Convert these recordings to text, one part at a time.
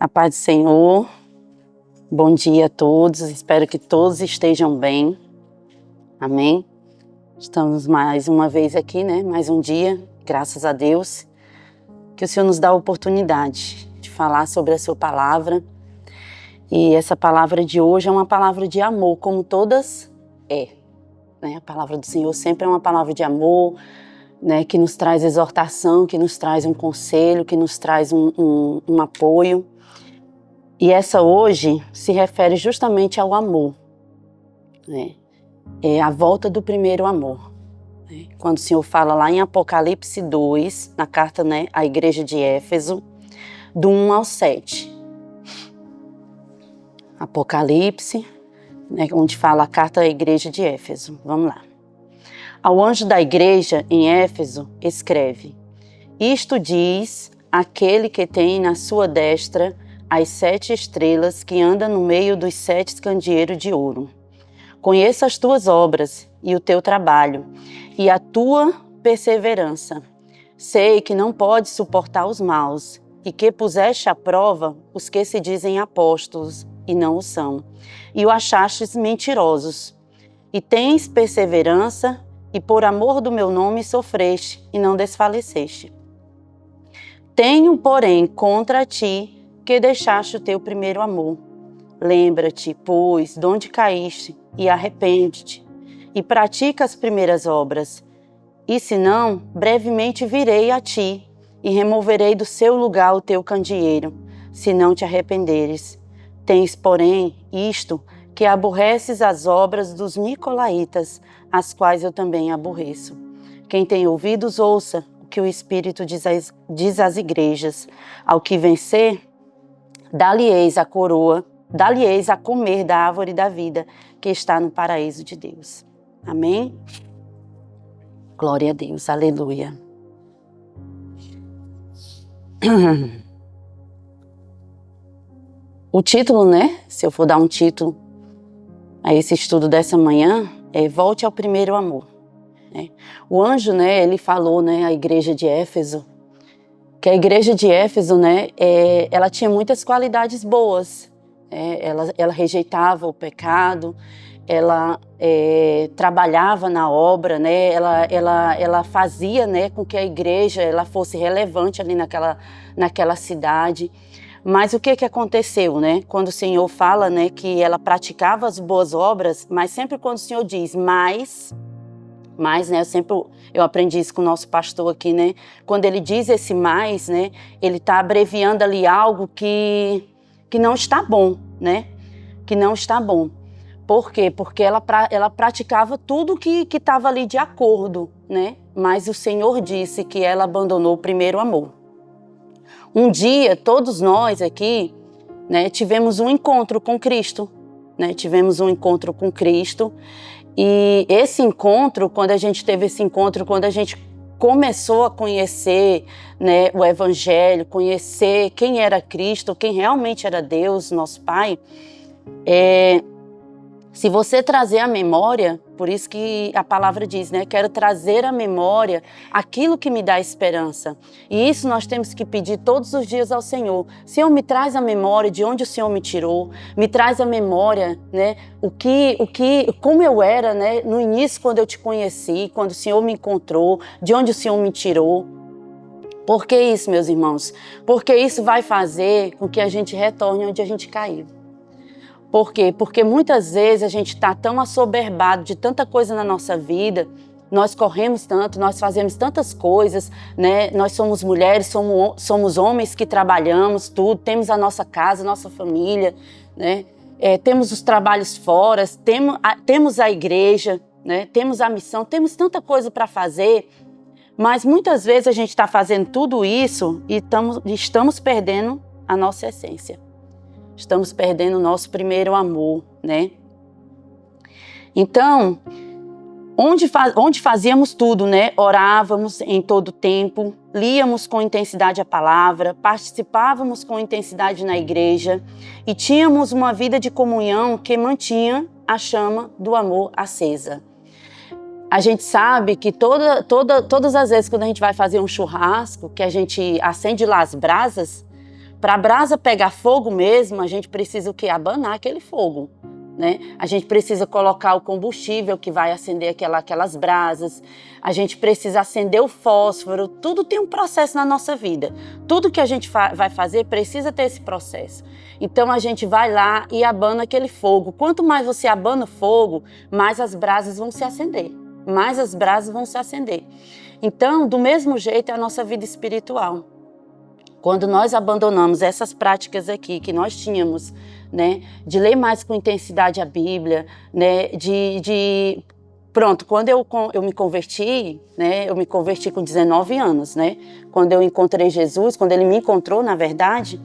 A paz do Senhor, bom dia a todos, espero que todos estejam bem, amém? Estamos mais uma vez aqui, mais um dia, graças a Deus, que o Senhor nos dá a oportunidade de falar sobre a sua palavra. E essa palavra de hoje é uma palavra de amor, como todas A palavra do Senhor sempre é uma palavra de amor, que nos traz exortação, que nos traz um conselho, que nos traz um apoio. E essa hoje se refere justamente ao amor, É a volta do primeiro amor. Quando o Senhor fala lá em Apocalipse 2, na carta à igreja de Éfeso, do 1 ao 7. Apocalipse, onde fala a carta à igreja de Éfeso. Vamos lá. Ao anjo da igreja em Éfeso, escreve: Isto diz aquele que tem na sua destra as 7 estrelas, que anda no meio dos 7 candeeiros de ouro. Conheço as tuas obras e o teu trabalho e a tua perseverança. Sei que não podes suportar os maus e que puseste à prova os que se dizem apóstolos e não o são, e o achastes mentirosos. E tens perseverança e por amor do meu nome sofreste e não desfaleceste. Tenho, porém, contra ti que deixaste o teu primeiro amor. Lembra-te, pois, de onde caíste, e arrepende-te, e pratica as primeiras obras. E se não, brevemente virei a ti, e removerei do seu lugar o teu candeeiro, se não te arrependeres. Tens, porém, isto, que aborreces as obras dos nicolaítas, as quais eu também aborreço. Quem tem ouvidos, ouça o que o Espírito diz às igrejas. Ao que vencer, dá-lhe-eis a coroa, dá-lhe-eis a comer da árvore da vida, que está no paraíso de Deus. Amém? Glória a Deus, aleluia. O título, se eu for dar um título a esse estudo dessa manhã, é Volte ao Primeiro Amor. O anjo, ele falou, à igreja de Éfeso, que a igreja de Éfeso, ela tinha muitas qualidades boas. Ela rejeitava o pecado, ela trabalhava na obra, ela fazia com que a igreja ela fosse relevante ali naquela cidade. Mas o que aconteceu, quando o Senhor fala, que ela praticava as boas obras, mas sempre quando o Senhor diz mais, eu aprendi isso com o nosso pastor aqui, quando ele diz esse mais, ele está abreviando ali algo que não está bom, que não está bom. Por quê? Porque ela praticava tudo que estava ali de acordo, mas o Senhor disse que ela abandonou o primeiro amor. Um dia, todos nós aqui, tivemos um encontro com Cristo, tivemos um encontro com Cristo. E esse encontro, quando a gente começou a conhecer o Evangelho, conhecer quem era Cristo, quem realmente era Deus, nosso Pai, se você trazer à memória, por isso que a palavra diz, quero trazer à memória aquilo que me dá esperança. E isso nós temos que pedir todos os dias ao Senhor. Senhor, me traz à memória de onde o Senhor me tirou, me traz à memória, como eu era, no início quando eu te conheci, quando o Senhor me encontrou, de onde o Senhor me tirou. Por que isso, meus irmãos? Porque isso vai fazer com que a gente retorne onde a gente caiu. Por quê? Porque muitas vezes a gente está tão assoberbado de tanta coisa na nossa vida, nós corremos tanto, nós fazemos tantas coisas, Nós somos mulheres, somos homens que trabalhamos tudo, temos a nossa casa, nossa família, temos os trabalhos fora, temos a igreja, temos a missão, temos tanta coisa para fazer, mas muitas vezes a gente está fazendo tudo isso e estamos perdendo a nossa essência. Estamos perdendo o nosso primeiro amor, Então, onde fazíamos tudo, Orávamos em todo tempo, líamos com intensidade a palavra, participávamos com intensidade na igreja e tínhamos uma vida de comunhão que mantinha a chama do amor acesa. A gente sabe que todas as vezes quando a gente vai fazer um churrasco, que a gente acende lá as brasas, Para a brasa pegar fogo mesmo, a gente precisa o quê? Abanar aquele fogo, né? A gente precisa colocar o combustível que vai acender aquelas brasas, a gente precisa acender o fósforo, tudo tem um processo na nossa vida. Tudo que a gente vai fazer precisa ter esse processo. Então a gente vai lá e abana aquele fogo. Quanto mais você abana o fogo, mais as brasas vão se acender. Mais as brasas vão se acender. Então, do mesmo jeito é a nossa vida espiritual. Quando nós abandonamos essas práticas aqui que nós tínhamos, né, de ler mais com intensidade a Bíblia, né, pronto, quando eu me converti, né, eu me converti com 19 anos, né, quando eu encontrei Jesus, quando ele me encontrou, na verdade,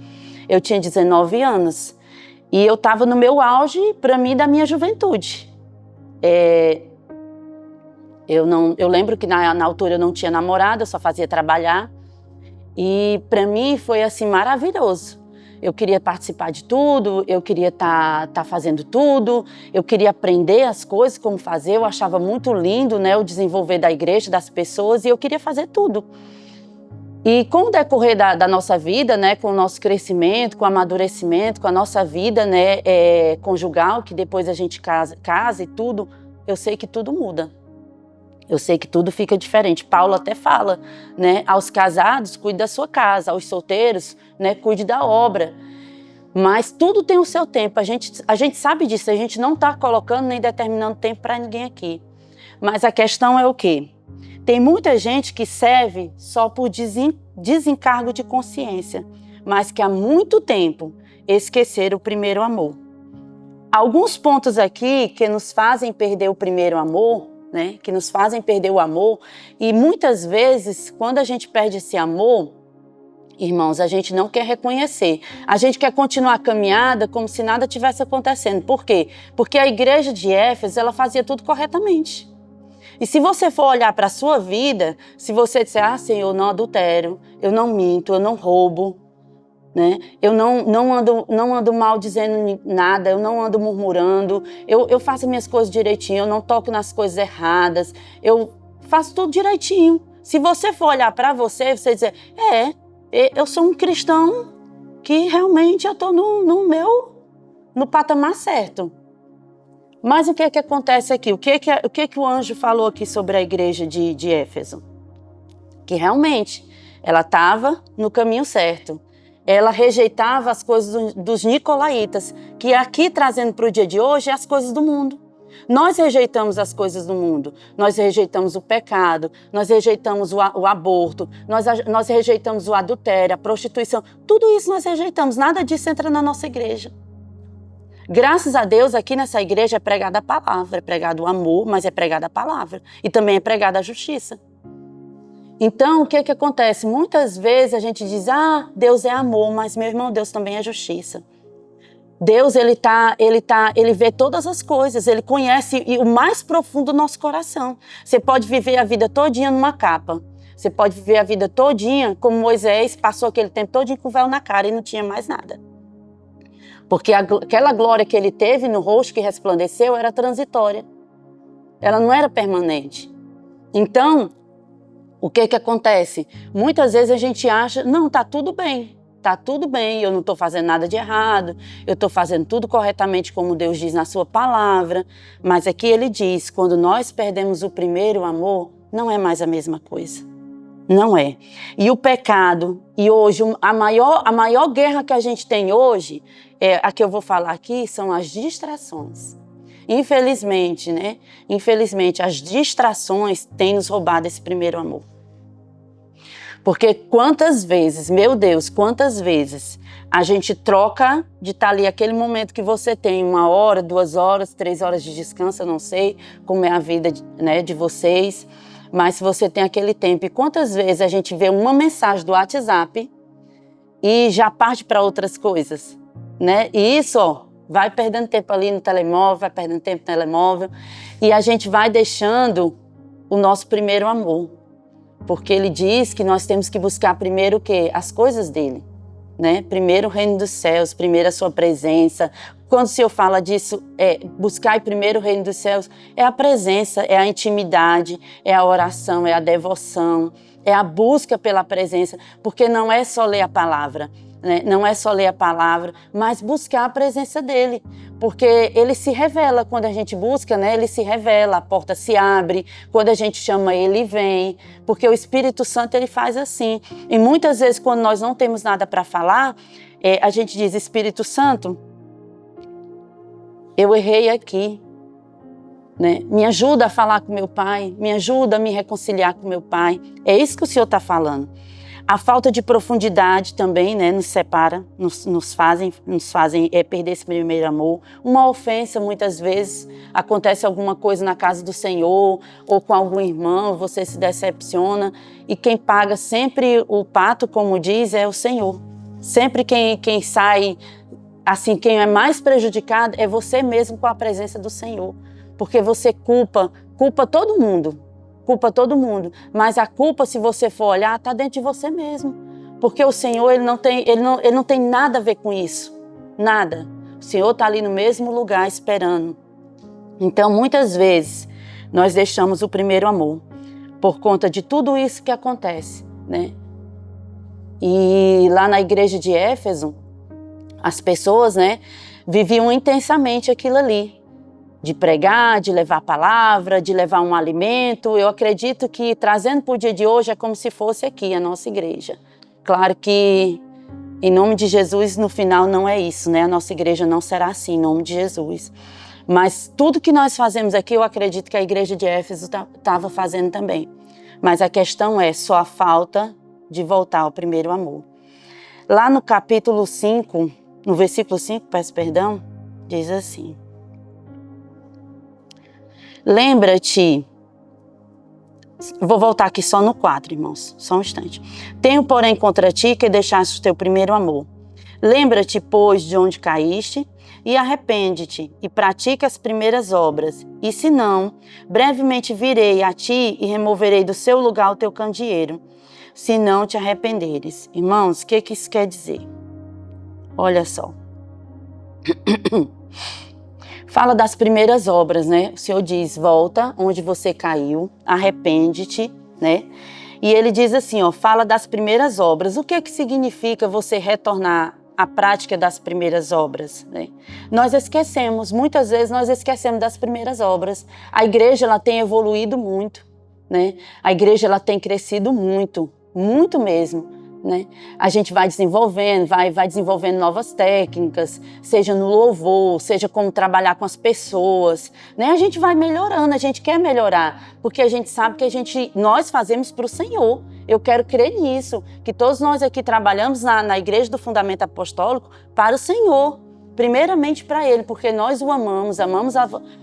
eu tinha 19 anos e eu estava no meu auge, para mim, da minha juventude. Eu lembro que na altura eu não tinha namorado, eu só fazia trabalhar. E para mim foi assim maravilhoso. Eu queria participar de tudo, eu queria tá fazendo tudo, eu queria aprender as coisas, como fazer. Eu achava muito lindo, né, o desenvolver da igreja, das pessoas, e eu queria fazer tudo. E com o decorrer da nossa vida, né, com o nosso crescimento, com o amadurecimento, com a nossa vida, né, conjugal, que depois a gente casa e tudo, eu sei que tudo muda. Eu sei que tudo fica diferente. Paulo até fala, né? Aos casados, cuide da sua casa. Aos solteiros, né? Cuide da obra. Mas tudo tem o seu tempo. A gente sabe disso. A gente não está colocando nem determinando tempo para ninguém aqui. Mas a questão é o quê? Tem muita gente que serve só por desencargo de consciência, mas que há muito tempo esqueceram o primeiro amor. Alguns pontos aqui que nos fazem perder o primeiro amor, né, que nos fazem perder o amor, e muitas vezes, quando a gente perde esse amor, irmãos, a gente não quer reconhecer. A gente quer continuar a caminhada como se nada tivesse acontecendo. Por quê? Porque a igreja de Éfeso, ela fazia tudo corretamente. E se você for olhar para a sua vida, se você disser, Senhor, eu não adultero, eu não minto, eu não roubo, né? Eu não ando mal dizendo nada, eu não ando murmurando, eu faço minhas coisas direitinho, eu não toco nas coisas erradas, eu faço tudo direitinho. Se você for olhar para você dizer, eu sou um cristão que realmente eu estou no patamar certo. Mas o que é que acontece aqui? O que é que o anjo falou aqui sobre a igreja de Éfeso? Que realmente ela estava no caminho certo. Ela rejeitava as coisas dos nicolaítas, que aqui trazendo para o dia de hoje é as coisas do mundo. Nós rejeitamos as coisas do mundo, nós rejeitamos o pecado, nós rejeitamos o aborto, nós rejeitamos o adultério, a prostituição, tudo isso nós rejeitamos, nada disso entra na nossa igreja. Graças a Deus, aqui nessa igreja é pregada a palavra, é pregado o amor, mas é pregada a palavra e também é pregada a justiça. Então, o que é que acontece? Muitas vezes a gente diz, Deus é amor, mas meu irmão, Deus também é justiça. Deus, ele vê todas as coisas, ele conhece o mais profundo do nosso coração. Você pode viver a vida todinha numa capa, você pode viver a vida todinha como Moisés passou aquele tempo todinho com o véu na cara e não tinha mais nada. Porque aquela glória que ele teve no rosto que resplandeceu era transitória, ela não era permanente. Então, o que acontece? Muitas vezes a gente acha, não, tá tudo bem, eu não estou fazendo nada de errado, eu estou fazendo tudo corretamente como Deus diz na sua palavra, mas aqui ele diz, quando nós perdemos o primeiro amor, não é mais a mesma coisa. Não é. E o pecado, e hoje a maior guerra que a gente tem hoje, a que eu vou falar aqui, são as distrações. Infelizmente, né? Infelizmente, as distrações têm nos roubado esse primeiro amor. Porque quantas vezes, meu Deus, quantas vezes a gente troca de estar ali aquele momento que você tem 1 hora, 2 horas, 3 horas de descanso, eu não sei como é a vida, né, de vocês, mas se você tem aquele tempo. E quantas vezes a gente vê uma mensagem do WhatsApp e já parte para outras coisas, né? E isso, vai perdendo tempo ali no telemóvel, vai perdendo tempo no telemóvel e a gente vai deixando o nosso primeiro amor. Porque ele diz que nós temos que buscar primeiro o quê? As coisas dele, né? Primeiro o reino dos céus, primeiro a sua presença. Quando o Senhor fala disso, buscar primeiro o reino dos céus, é a presença, é a intimidade, é a oração, é a devoção, é a busca pela presença. Porque não é só ler a palavra. né? Não é só ler a palavra, mas buscar a presença dele, porque ele se revela quando a gente busca, né? Ele se revela, a porta se abre, quando a gente chama ele vem, porque o Espírito Santo ele faz assim. E muitas vezes quando nós não temos nada para falar, a gente diz: Espírito Santo, eu errei aqui, né? Me ajuda a falar com meu pai, me ajuda a me reconciliar com meu pai. É isso que o Senhor está falando. A falta de profundidade também, né, nos separa, nos fazem perder esse primeiro amor. Uma ofensa, muitas vezes, acontece alguma coisa na casa do Senhor ou com algum irmão, você se decepciona e quem paga sempre o pato, como diz, é o Senhor. Sempre quem sai, assim, quem é mais prejudicado é você mesmo com a presença do Senhor. Porque você culpa todo mundo. Culpa todo mundo, mas a culpa, se você for olhar, está dentro de você mesmo, porque o Senhor ele não tem nada a ver com isso, nada. O Senhor está ali no mesmo lugar esperando. Então, muitas vezes nós deixamos o primeiro amor por conta de tudo isso que acontece, né? E lá na igreja de Éfeso, as pessoas, né, viviam intensamente aquilo ali. De pregar, de levar a palavra, de levar um alimento. Eu acredito que trazendo para o dia de hoje é como se fosse aqui a nossa igreja. Claro que em nome de Jesus no final não é isso, né? A nossa igreja não será assim, em nome de Jesus. Mas tudo que nós fazemos aqui, eu acredito que a igreja de Éfeso estava fazendo também. Mas a questão é só a falta de voltar ao primeiro amor. Lá no capítulo 5, no versículo 5, peço perdão, diz assim: lembra-te, vou voltar aqui só no 4, irmãos, só um instante. Tenho, porém, contra ti que deixaste o teu primeiro amor. Lembra-te, pois, de onde caíste, e arrepende-te, e pratica as primeiras obras. E se não, brevemente virei a ti e removerei do seu lugar o teu candeeiro, se não te arrependeres. Irmãos, o que isso quer dizer? Olha só. Fala das primeiras obras, né? O Senhor diz: volta onde você caiu, arrepende-te, né? E ele diz assim, ó, fala das primeiras obras. O que significa você retornar à prática das primeiras obras, né? Nós esquecemos, muitas vezes nós esquecemos das primeiras obras. A igreja, ela tem evoluído muito, né? A igreja, ela tem crescido muito, muito mesmo. Né? A gente vai desenvolvendo, vai desenvolvendo novas técnicas, seja no louvor, seja como trabalhar com as pessoas, né? A gente vai melhorando, a gente quer melhorar, porque a gente sabe que nós fazemos para o Senhor. Eu quero crer nisso, que todos nós aqui trabalhamos na Igreja do Fundamento Apostólico para o Senhor, primeiramente para Ele, porque nós o amamos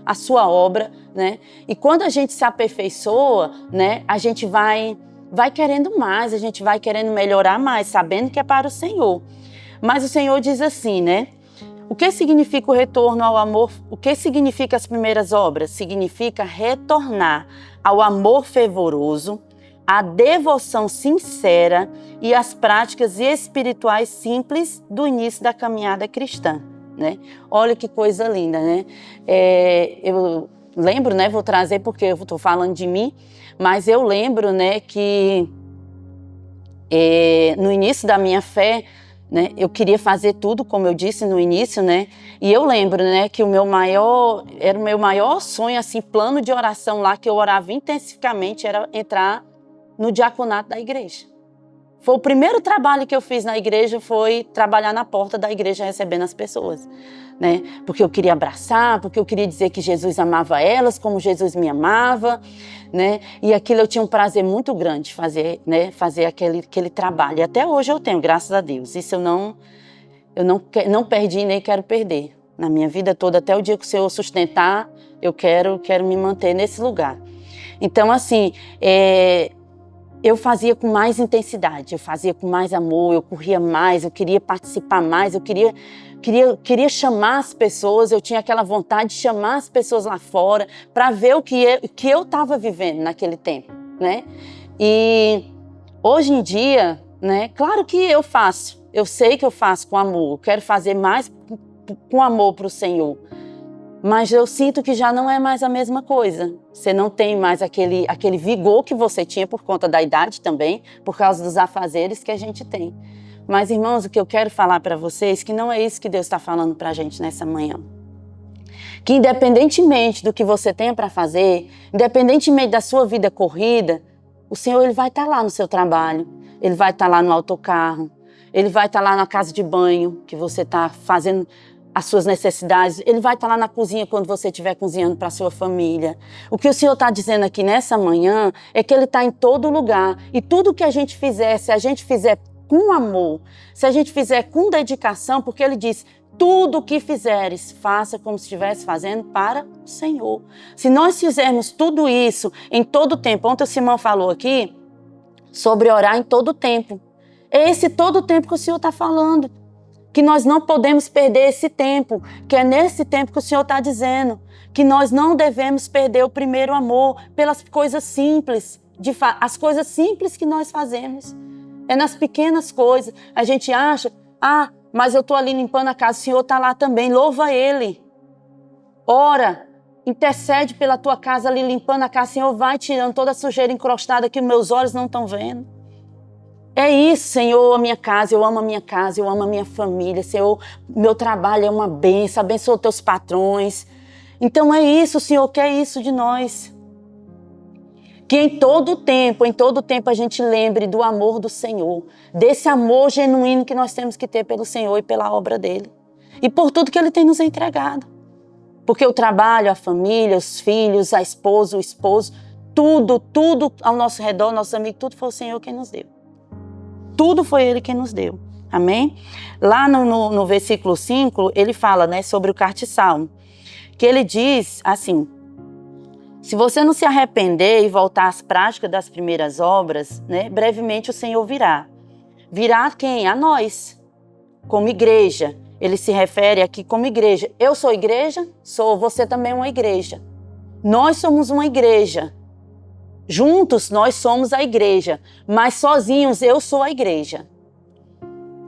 a sua obra, né? E quando a gente se aperfeiçoa, né, a gente vai querendo mais, a gente vai querendo melhorar mais, sabendo que é para o Senhor. Mas o Senhor diz assim, né? O que significa o retorno ao amor? O que significa as primeiras obras? Significa retornar ao amor fervoroso, à devoção sincera e às práticas espirituais simples do início da caminhada cristã, né? Olha que coisa linda, né? Eu lembro, né? Vou trazer porque eu estou falando de mim, mas eu lembro, né, que no início da minha fé, né, eu queria fazer tudo, como eu disse no início, né, e eu lembro, né, que era o meu maior sonho, assim, plano de oração lá, que eu orava intensivamente, era entrar no diaconato da igreja. Foi o primeiro trabalho que eu fiz na igreja, foi trabalhar na porta da igreja recebendo as pessoas, né? Porque eu queria abraçar, porque eu queria dizer que Jesus amava elas como Jesus me amava, né? E aquilo eu tinha um prazer muito grande de fazer, né? Fazer aquele trabalho. E até hoje eu tenho, graças a Deus. Isso eu não perdi e nem quero perder. Na minha vida toda, até o dia que o Senhor sustentar, eu quero me manter nesse lugar. Então, assim, eu fazia com mais intensidade, eu fazia com mais amor, eu corria mais, eu queria participar mais, eu queria chamar as pessoas, eu tinha aquela vontade de chamar as pessoas lá fora para ver o que eu estava vivendo naquele tempo, né? E hoje em dia, né, claro que eu sei que eu faço com amor, eu quero fazer mais com amor para o Senhor. Mas eu sinto que já não é mais a mesma coisa. Você não tem mais aquele vigor que você tinha por conta da idade também, por causa dos afazeres que a gente tem. Mas, irmãos, o que eu quero falar para vocês, que não é isso que Deus está falando para a gente nessa manhã. Que independentemente do que você tenha para fazer, independentemente da sua vida corrida, o Senhor ele vai estar lá no seu trabalho, Ele vai estar lá no autocarro, Ele vai estar lá na casa de banho, que você está fazendo as suas necessidades, Ele vai estar lá na cozinha quando você estiver cozinhando para a sua família. O que o Senhor está dizendo aqui nessa manhã é que Ele está em todo lugar. E tudo que a gente fizer, se a gente fizer com amor, se a gente fizer com dedicação, porque Ele diz, tudo o que fizeres, faça como se estivesse fazendo para o Senhor. Se nós fizermos tudo isso em todo o tempo, ontem o Simão falou aqui sobre orar em todo o tempo. É esse todo o tempo que o Senhor está falando. Que nós não podemos perder esse tempo, que é nesse tempo que o Senhor está dizendo. Que nós não devemos perder o primeiro amor pelas coisas simples, as coisas simples que nós fazemos. É nas pequenas coisas. A gente acha, mas eu estou ali limpando a casa, o Senhor está lá também, louva Ele. Ora, intercede pela tua casa ali limpando a casa, o Senhor vai tirando toda a sujeira encrostada que meus olhos não estão vendo. É isso, Senhor, a minha casa, eu amo a minha casa, eu amo a minha família, Senhor, meu trabalho é uma bênção, abençoa teus patrões. Então é isso, o Senhor quer isso de nós. Que em todo tempo a gente lembre do amor do Senhor, desse amor genuíno que nós temos que ter pelo Senhor e pela obra dEle. E por tudo que Ele tem nos entregado. Porque o trabalho, a família, os filhos, a esposa, o esposo, tudo ao nosso redor, nossos amigos, tudo foi o Senhor quem nos deu. Tudo foi Ele quem nos deu. Amém? Lá no versículo 5, ele fala, né, sobre o castiçal. Que ele diz assim, se você não se arrepender e voltar às práticas das primeiras obras, né, brevemente o Senhor virá. Virá quem? A nós, como igreja. Ele se refere aqui como igreja. Eu sou igreja? Sou. Você também é uma igreja. Nós somos uma igreja. Juntos nós somos a igreja. Mas sozinhos eu sou a igreja.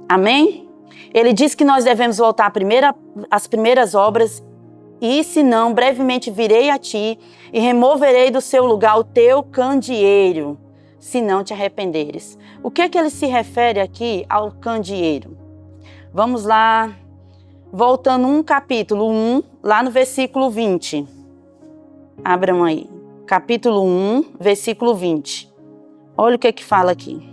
Amém? Ele diz que nós devemos voltar às primeiras obras. E se não, brevemente virei a ti e removerei do seu lugar o teu candeeiro, se não te arrependeres. O que é que ele se refere aqui ao candeeiro? Vamos lá, voltando capítulo 1, lá no versículo 20. Abram aí, capítulo 1, versículo 20. Olha o que é que fala aqui.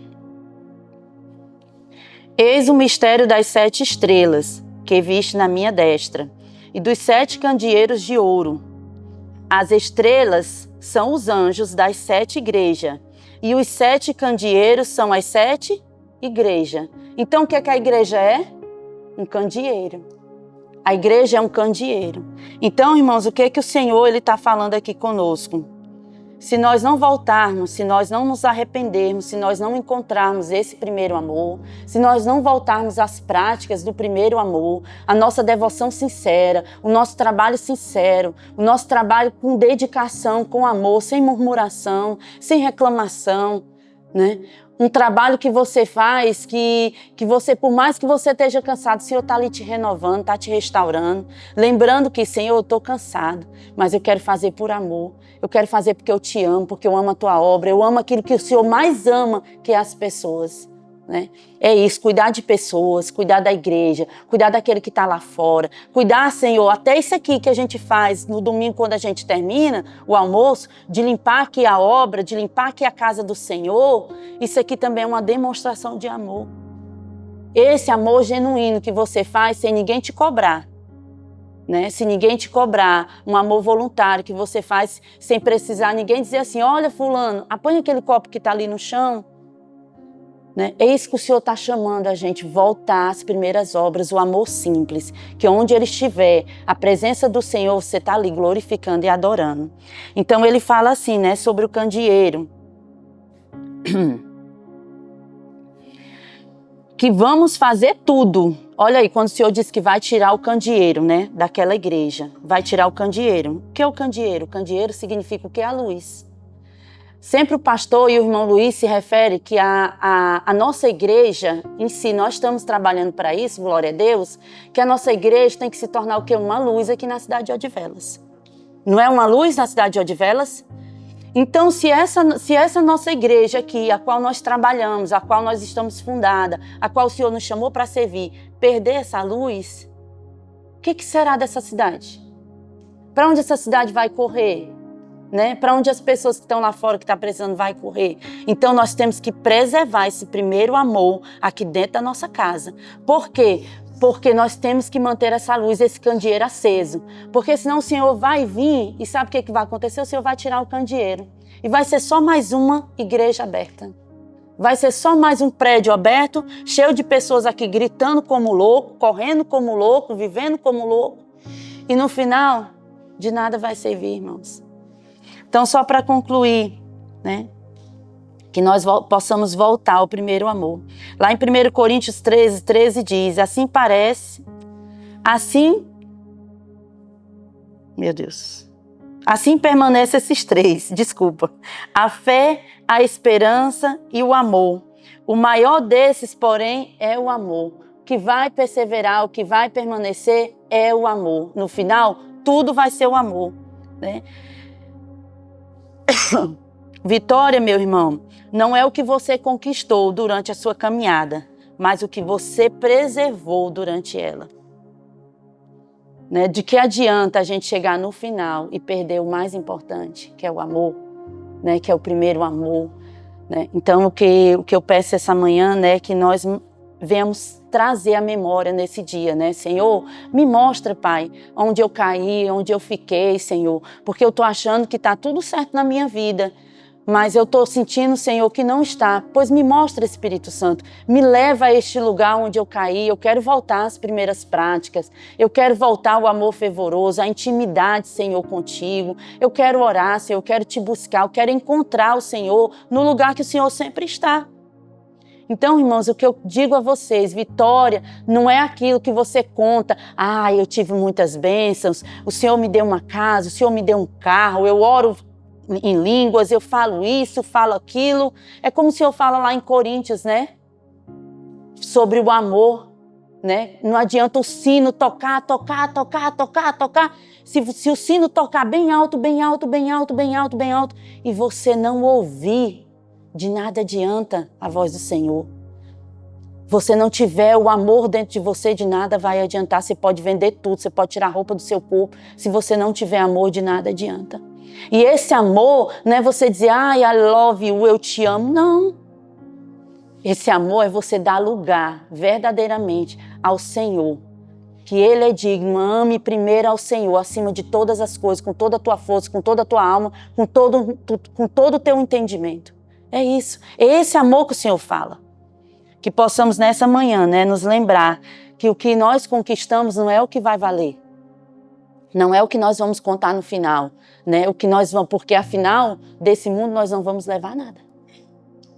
Eis o mistério das 7 estrelas que viste na minha destra, e dos 7 candeeiros de ouro. As estrelas são os anjos das 7 igrejas, e os 7 candeeiros são as 7 igrejas. Então, o que é que a igreja é? Um candeeiro. A igreja é um candeeiro. Então, irmãos, o que é que o Senhor está falando aqui conosco? Se nós não voltarmos, se nós não nos arrependermos, se nós não encontrarmos esse primeiro amor, se nós não voltarmos às práticas do primeiro amor, a nossa devoção sincera, o nosso trabalho sincero, o nosso trabalho com dedicação, com amor, sem murmuração, sem reclamação, né? Um trabalho que você faz, que você, por mais que você esteja cansado, o Senhor está ali te renovando, está te restaurando, lembrando que, Senhor, eu estou cansado, mas eu quero fazer por amor, eu quero fazer porque eu te amo, porque eu amo a tua obra, eu amo aquilo que o Senhor mais ama, que é as pessoas. Né? É isso, cuidar de pessoas, cuidar da igreja, cuidar daquele que está lá fora, cuidar, Senhor, até isso aqui que a gente faz no domingo quando a gente termina o almoço, de limpar aqui a obra, de limpar aqui a casa do Senhor, isso aqui também é uma demonstração de amor. Esse amor genuíno que você faz sem ninguém te cobrar, né? Se ninguém te cobrar, um amor voluntário que você faz sem precisar ninguém dizer assim, olha fulano, apanha aquele copo que está ali no chão. Né? É isso que o Senhor está chamando a gente, voltar às primeiras obras, o amor simples, que onde Ele estiver, a presença do Senhor, você está ali glorificando e adorando. Então Ele fala assim, né, sobre o candeeiro, que vamos fazer tudo. Olha aí, quando o Senhor diz que vai tirar o candeeiro, né, daquela igreja, vai tirar o candeeiro. O que é o candeeiro? O candeeiro significa o que é a luz. Sempre o pastor e o irmão Luiz se refere que a nossa igreja em si, nós estamos trabalhando para isso, glória a Deus, que a nossa igreja tem que se tornar o quê? Uma luz aqui na cidade de Odivelas. Não é uma luz na cidade de Odivelas? Então, se essa nossa igreja aqui, a qual nós trabalhamos, a qual nós estamos fundada, a qual o Senhor nos chamou para servir, perder essa luz, o que será dessa cidade? Para onde essa cidade vai correr? Né? Para onde as pessoas que estão lá fora, que estão precisando, vai correr? Então, nós temos que preservar esse primeiro amor aqui dentro da nossa casa. Por quê? Porque nós temos que manter essa luz, esse candeeiro aceso. Porque senão o Senhor vai vir e sabe o que vai acontecer? O Senhor vai tirar o candeeiro. E vai ser só mais uma igreja aberta. Vai ser só mais um prédio aberto, cheio de pessoas aqui gritando como louco, correndo como louco, vivendo como louco. E no final, de nada vai servir, irmãos. Então, só para concluir, né? Que nós possamos voltar ao primeiro amor. Lá em 1 Coríntios 13 diz, assim permanecem esses três, a fé, a esperança e o amor. O maior desses, porém, é o amor. O que vai perseverar, o que vai permanecer é o amor. No final, tudo vai ser o amor, né? Vitória, meu irmão, não é o que você conquistou durante a sua caminhada, mas o que você preservou durante ela. Né? De que adianta a gente chegar no final e perder o mais importante, que é o amor, né? Que é o primeiro amor. Né? Então, o que eu peço essa manhã, né, que nós venhamos trazer a memória nesse dia, né? Senhor, me mostra, Pai, onde eu caí, onde eu fiquei, Senhor, porque eu estou achando que está tudo certo na minha vida, mas eu estou sentindo, Senhor, que não está. Pois me mostra, Espírito Santo, me leva a este lugar onde eu caí. Eu quero voltar às primeiras práticas, eu quero voltar ao amor fervoroso, à intimidade, Senhor, contigo. Eu quero orar, Senhor, eu quero te buscar, eu quero encontrar o Senhor no lugar que o Senhor sempre está. Então, irmãos, o que eu digo a vocês, vitória não é aquilo que você conta. Ah, eu tive muitas bênçãos, o Senhor me deu uma casa, o Senhor me deu um carro, eu oro em línguas, eu falo isso, falo aquilo. É como o Senhor fala lá em Coríntios, né? Sobre o amor, né? Não adianta o sino tocar. Se o sino tocar bem alto, e você não ouvir, de nada adianta a voz do Senhor. Você não tiver o amor dentro de você, de nada vai adiantar. Você pode vender tudo, você pode tirar a roupa do seu corpo. Se você não tiver amor, de nada adianta. E esse amor não é você dizer, I love you, eu te amo. Não. Esse amor é você dar lugar verdadeiramente ao Senhor. Que Ele é digno. Ame primeiro ao Senhor, acima de todas as coisas, com toda a tua força, com toda a tua alma, com todo o teu entendimento. É isso. É esse amor que o Senhor fala. Que possamos nessa manhã, né, nos lembrar que o que nós conquistamos não é o que vai valer. Não é o que nós vamos contar no final, né? O que nós vamos, porque afinal desse mundo nós não vamos levar nada.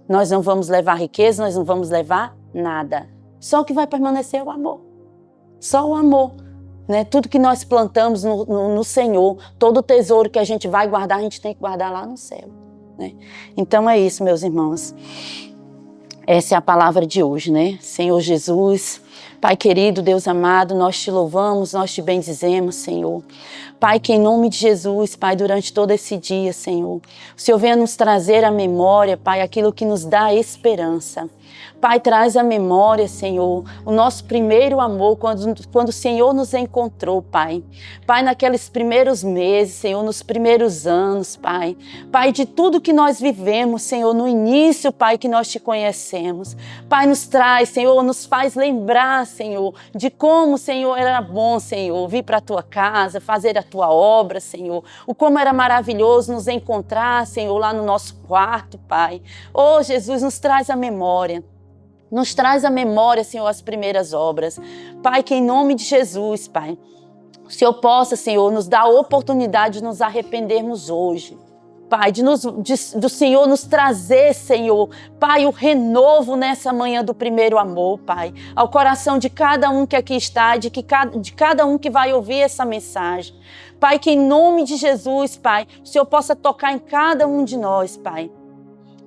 Nós não vamos levar riqueza, nós não vamos levar nada. Só o que vai permanecer é o amor. Só o amor, né? Tudo que nós plantamos no Senhor, todo o tesouro que a gente vai guardar, a gente tem que guardar lá no céu, né? Então é isso, meus irmãos. Essa é a palavra de hoje, né? Senhor Jesus, Pai querido, Deus amado, nós te louvamos, nós te bendizemos, Senhor. Pai, que em nome de Jesus, Pai, durante todo esse dia, Senhor, o Senhor venha nos trazer à memória, Pai, aquilo que nos dá esperança. Pai, traz à memória, Senhor, o nosso primeiro amor, quando o Senhor nos encontrou, Pai. Pai, naqueles primeiros meses, Senhor, nos primeiros anos, Pai. Pai, de tudo que nós vivemos, Senhor, no início, Pai, que nós te conhecemos. Pai, nos traz, Senhor, nos faz lembrar, Senhor, de como, Senhor, era bom, Senhor, vir para a tua casa, fazer a tua obra, Senhor. O como era maravilhoso nos encontrar, Senhor, lá no nosso quarto, Pai. Oh, Jesus, nos traz a memória. Nos traz a memória, Senhor, as primeiras obras. Pai, que em nome de Jesus, Pai, o Senhor possa, Senhor, nos dar a oportunidade de nos arrependermos hoje. Pai, do Senhor nos trazer, Senhor, Pai, o renovo nessa manhã do primeiro amor, Pai, ao coração de cada um que aqui está, de cada um que vai ouvir essa mensagem. Pai, que em nome de Jesus, Pai, o Senhor possa tocar em cada um de nós, Pai.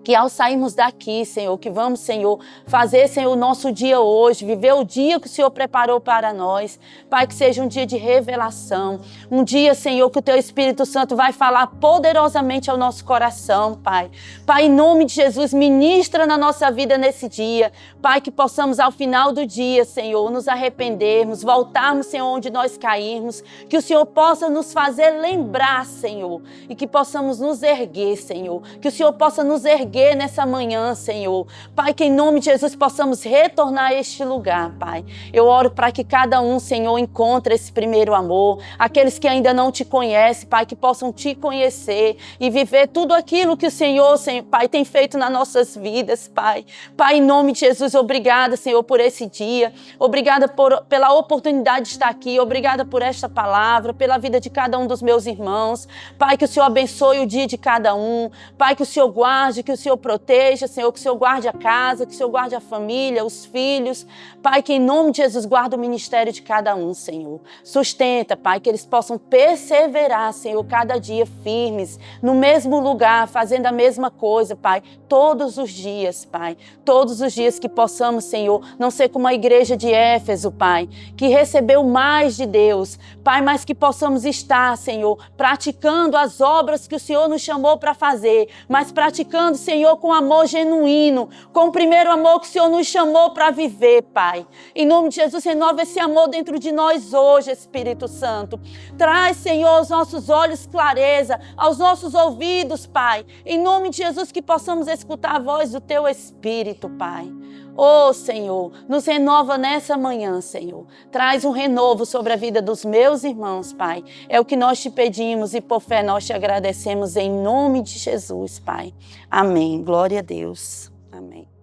Que ao sairmos daqui, Senhor, que vamos, Senhor, fazer, Senhor, o nosso dia hoje, viver o dia que o Senhor preparou para nós. Pai, que seja um dia de revelação, um dia, Senhor, que o Teu Espírito Santo vai falar poderosamente ao nosso coração, Pai. Pai, em nome de Jesus, ministra na nossa vida nesse dia. Pai, que possamos ao final do dia, Senhor, nos arrependermos, voltarmos, Senhor, onde nós cairmos, que o Senhor possa nos fazer lembrar, Senhor, e que possamos nos erguer, Senhor, que o Senhor possa nos erguer nessa manhã, Senhor. Pai, que em nome de Jesus possamos retornar a este lugar, Pai. Eu oro para que cada um, Senhor, encontre esse primeiro amor. Aqueles que ainda não te conhecem, Pai, que possam te conhecer e viver tudo aquilo que o Senhor, Pai, tem feito nas nossas vidas, Pai. Pai, em nome de Jesus, obrigada, Senhor, por esse dia. Obrigada pela oportunidade de estar aqui. Obrigada por esta palavra, pela vida de cada um dos meus irmãos. Pai, que o Senhor abençoe o dia de cada um. Pai, que o Senhor guarde, que o Senhor proteja, Senhor, que o Senhor guarde a casa, que o Senhor guarde a família, os filhos. Pai, que em nome de Jesus guarde o ministério de cada um, Senhor. Sustenta, Pai, que eles possam perseverar, Senhor, cada dia firmes, no mesmo lugar, fazendo a mesma coisa, Pai, todos os dias, Pai. Todos os dias que possamos, Senhor, não ser como a igreja de Éfeso, Pai, que recebeu mais de Deus, Pai, mas que possamos estar, Senhor, praticando as obras que o Senhor nos chamou para fazer, mas praticando, Senhor, com amor genuíno, com o primeiro amor que o Senhor nos chamou para viver, Pai. Em nome de Jesus, renova esse amor dentro de nós hoje, Espírito Santo. Traz, Senhor, aos nossos olhos clareza, aos nossos ouvidos, Pai. Em nome de Jesus, que possamos escutar a voz do Teu Espírito, Pai. Oh, Senhor, nos renova nessa manhã, Senhor. Traz um renovo sobre a vida dos meus irmãos, Pai. É o que nós te pedimos e por fé nós te agradecemos em nome de Jesus, Pai. Amém. Glória a Deus. Amém.